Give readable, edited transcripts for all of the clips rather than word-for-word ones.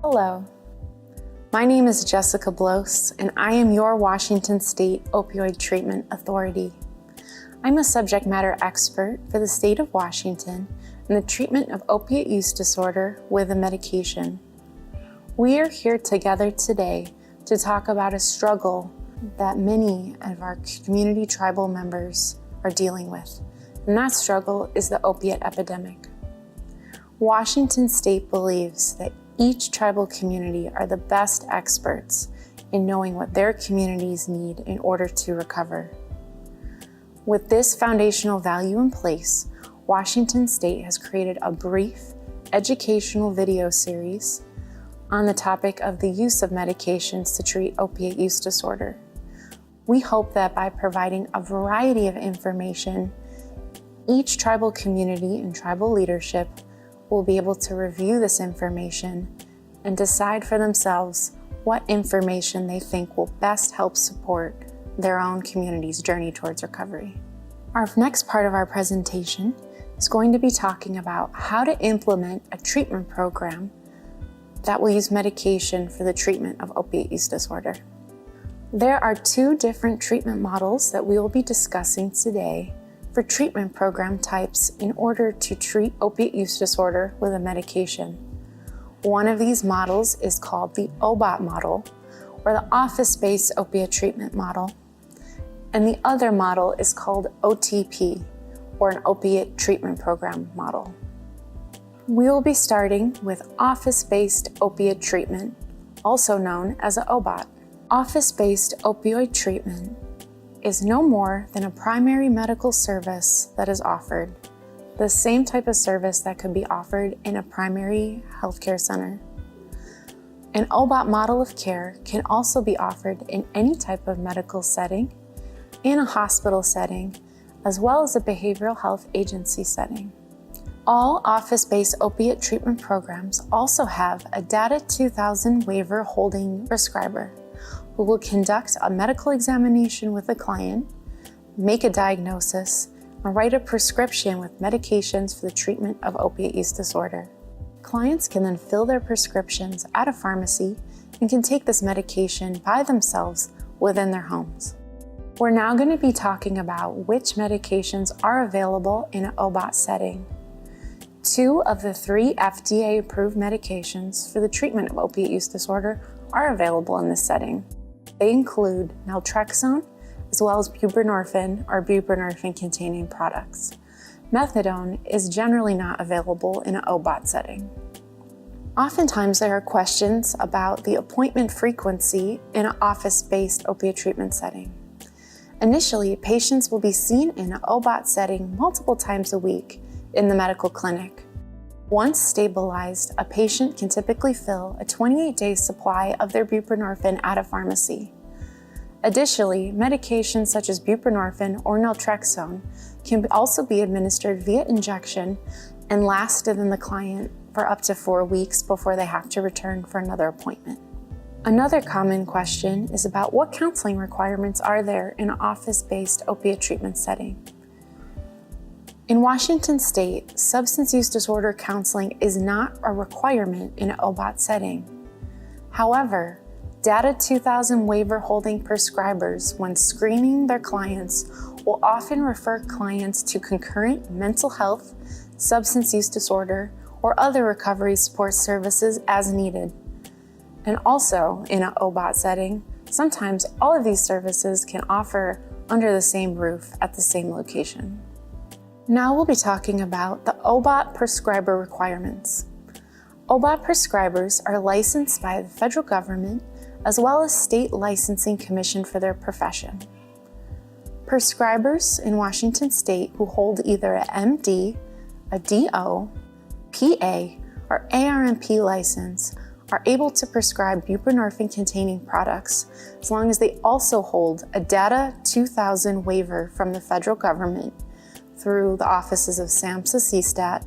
Hello, my name is Jessica Blos, and I am your Washington State Opioid Treatment Authority. I'm a subject matter expert for the state of Washington in the treatment of opiate use disorder with a medication. We are here together today to talk about a struggle that many of our community tribal members are dealing with, and that struggle is the opiate epidemic. Washington State believes that each tribal community are the best experts in knowing what their communities need in order to recover. With this foundational value in place, Washington State has created a brief educational video series on the topic of the use of medications to treat opiate use disorder. We hope that by providing a variety of information, each tribal community and tribal leadership will be able to review this information and decide for themselves what information they think will best help support their own community's journey towards recovery. Our next part of our presentation is going to be talking about how to implement a treatment program that will use medication for the treatment of opiate use disorder. There are two different treatment models that we will be discussing today for treatment program types in order to treat opiate use disorder with a medication. One of these models is called the OBOT model, or the office-based opiate treatment model, and the other model is called OTP, or an opiate treatment program model. We will be starting with office-based opiate treatment, also known as an OBOT. Office-based opioid treatment is no more than a primary medical service that is offered, the same type of service that could be offered in a primary healthcare center. An OBOT model of care can also be offered in any type of medical setting, in a hospital setting, as well as a behavioral health agency setting. All office-based opiate treatment programs also have a Data 2000 waiver holding prescriber, who will conduct a medical examination with the client, make a diagnosis, and write a prescription with medications for the treatment of opiate use disorder. Clients can then fill their prescriptions at a pharmacy and can take this medication by themselves within their homes. We're now going to be talking about which medications are available in an OBOT setting. 2 of the 3 FDA-approved medications for the treatment of opiate use disorder are available in this setting. They include naltrexone, as well as buprenorphine or buprenorphine-containing products. Methadone is generally not available in an OBOT setting. Oftentimes, there are questions about the appointment frequency in an office-based opiate treatment setting. Initially, patients will be seen in an OBOT setting multiple times a week in the medical clinic. Once stabilized, a patient can typically fill a 28-day supply of their buprenorphine at a pharmacy. Additionally, medications such as buprenorphine or naltrexone can also be administered via injection and last within the client for up to 4 weeks before they have to return for another appointment. Another common question is about what counseling requirements are there in an office-based opiate treatment setting. In Washington State, substance use disorder counseling is not a requirement in an OBOT setting. However, Data 2000 waiver holding prescribers, when screening their clients, will often refer clients to concurrent mental health, substance use disorder, or other recovery support services as needed. And also, in an OBOT setting, sometimes all of these services can offer under the same roof at the same location. Now we'll be talking about the OBOT prescriber requirements. OBOT prescribers are licensed by the federal government as well as state licensing commission for their profession. Prescribers in Washington State who hold either a MD, a DO, PA, or ARNP license are able to prescribe buprenorphine-containing products as long as they also hold a Data 2000 waiver from the federal government through the offices of SAMHSA CSTAT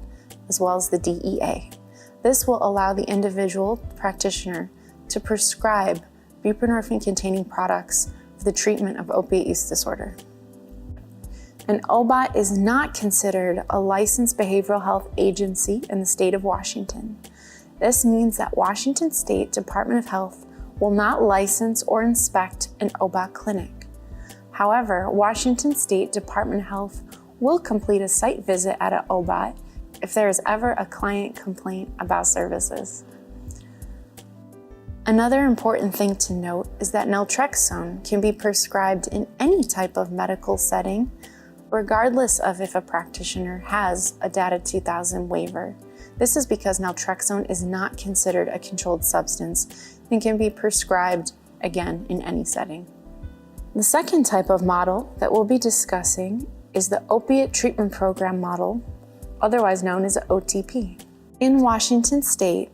as well as the DEA. This will allow the individual practitioner to prescribe buprenorphine-containing products for the treatment of opiate use disorder. An OBOT is not considered a licensed behavioral health agency in the state of Washington. This means that Washington State Department of Health will not license or inspect an OBOT clinic. However, Washington State Department of Health will complete a site visit at an OBOT if there is ever a client complaint about services. Another important thing to note is that naltrexone can be prescribed in any type of medical setting, regardless of if a practitioner has a Data 2000 waiver. This is because naltrexone is not considered a controlled substance and can be prescribed, again, in any setting. The second type of model that we'll be discussing is the Opiate Treatment Program model, otherwise known as OTP. In Washington State,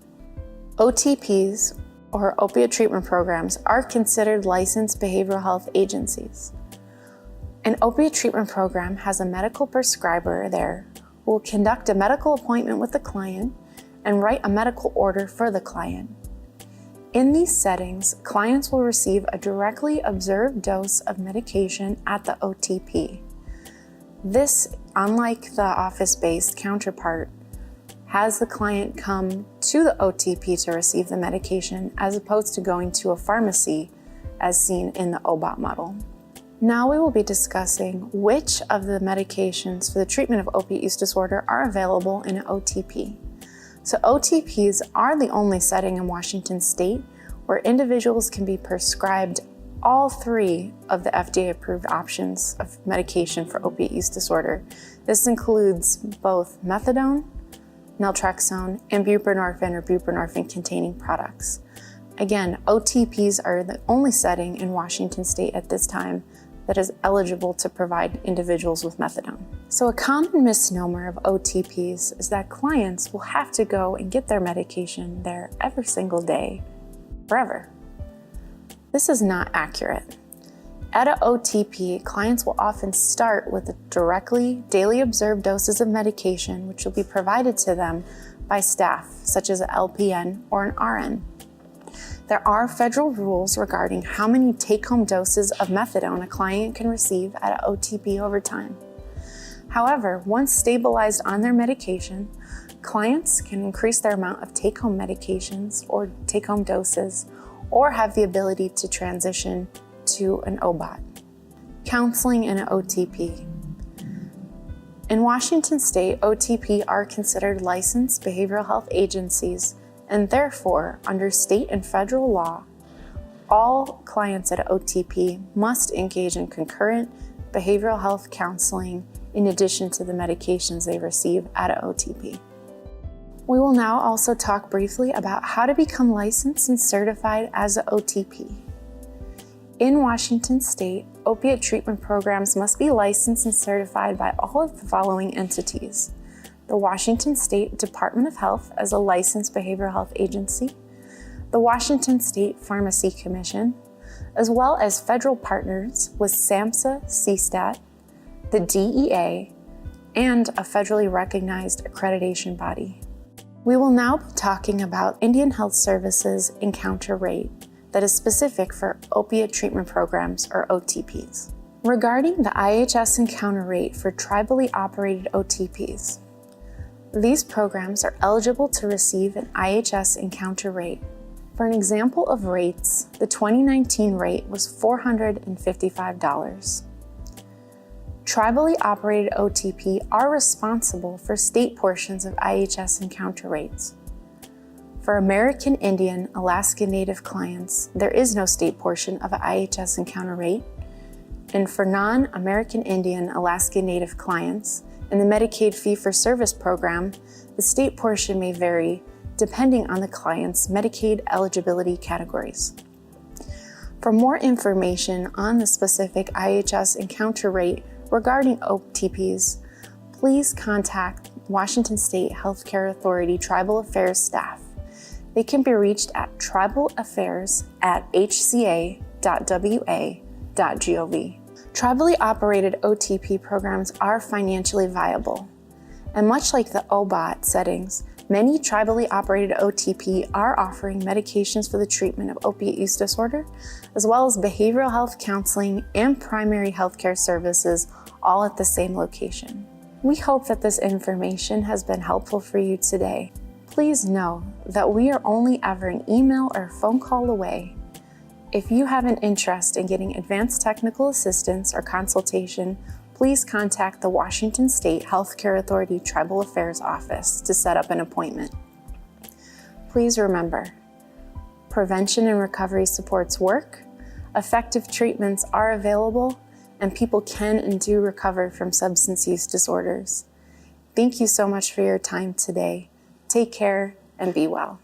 OTPs, or Opiate Treatment Programs, are considered licensed behavioral health agencies. An opiate treatment program has a medical prescriber there who will conduct a medical appointment with the client and write a medical order for the client. In these settings, clients will receive a directly observed dose of medication at the OTP. This, unlike the office-based counterpart, has the client come to the OTP to receive the medication as opposed to going to a pharmacy as seen in the OBOT model. Now we will be discussing which of the medications for the treatment of opiate use disorder are available in an OTP. So OTPs are the only setting in Washington State where individuals can be prescribed all three of the FDA-approved options of medication for opiate use disorder. This includes both methadone, naltrexone, and buprenorphine or buprenorphine-containing products. Again, OTPs are the only setting in Washington State at this time that is eligible to provide individuals with methadone. So a common misnomer of OTPs is that clients will have to go and get their medication there every single day, forever. This is not accurate. At an OTP, clients will often start with directly daily observed doses of medication, which will be provided to them by staff, such as an LPN or an RN. There are federal rules regarding how many take-home doses of methadone a client can receive at an OTP over time. However, once stabilized on their medication, clients can increase their amount of take-home medications or take-home doses, or have the ability to transition to an OBOT. Counseling in an OTP. In Washington State, OTP are considered licensed behavioral health agencies, and therefore, under state and federal law, all clients at an OTP must engage in concurrent behavioral health counseling in addition to the medications they receive at an OTP. We will now also talk briefly about how to become licensed and certified as an OTP. In Washington State, opiate treatment programs must be licensed and certified by all of the following entities: the Washington State Department of Health as a licensed behavioral health agency, the Washington State Pharmacy Commission, as well as federal partners with SAMHSA, CSTAT, the DEA, and a federally recognized accreditation body. We will now be talking about Indian Health Services encounter rate that is specific for opiate treatment programs, or OTPs. Regarding the IHS encounter rate for tribally operated OTPs, these programs are eligible to receive an IHS encounter rate. For an example of rates, the 2019 rate was $455. Tribally operated OTP are responsible for state portions of IHS encounter rates. For American Indian Alaska Native clients, there is no state portion of an IHS encounter rate, and for non-American Indian Alaska Native clients, in the Medicaid fee-for-service program, the state portion may vary depending on the client's Medicaid eligibility categories. For more information on the specific IHS encounter rate regarding OTPs, please contact Washington State Healthcare Authority Tribal Affairs staff. They can be reached at tribalaffairs@hca.wa.gov. Tribally operated OTP programs are financially viable, and much like the OBOT settings, many tribally operated OTP are offering medications for the treatment of opiate use disorder, as well as behavioral health counseling and primary healthcare services, all at the same location. We hope that this information has been helpful for you today. Please know that we are only ever an email or phone call away. If you have an interest in getting advanced technical assistance or consultation, please contact the Washington State Healthcare Authority Tribal Affairs Office to set up an appointment. Please remember, prevention and recovery supports work, effective treatments are available, and people can and do recover from substance use disorders. Thank you so much for your time today. Take care and be well.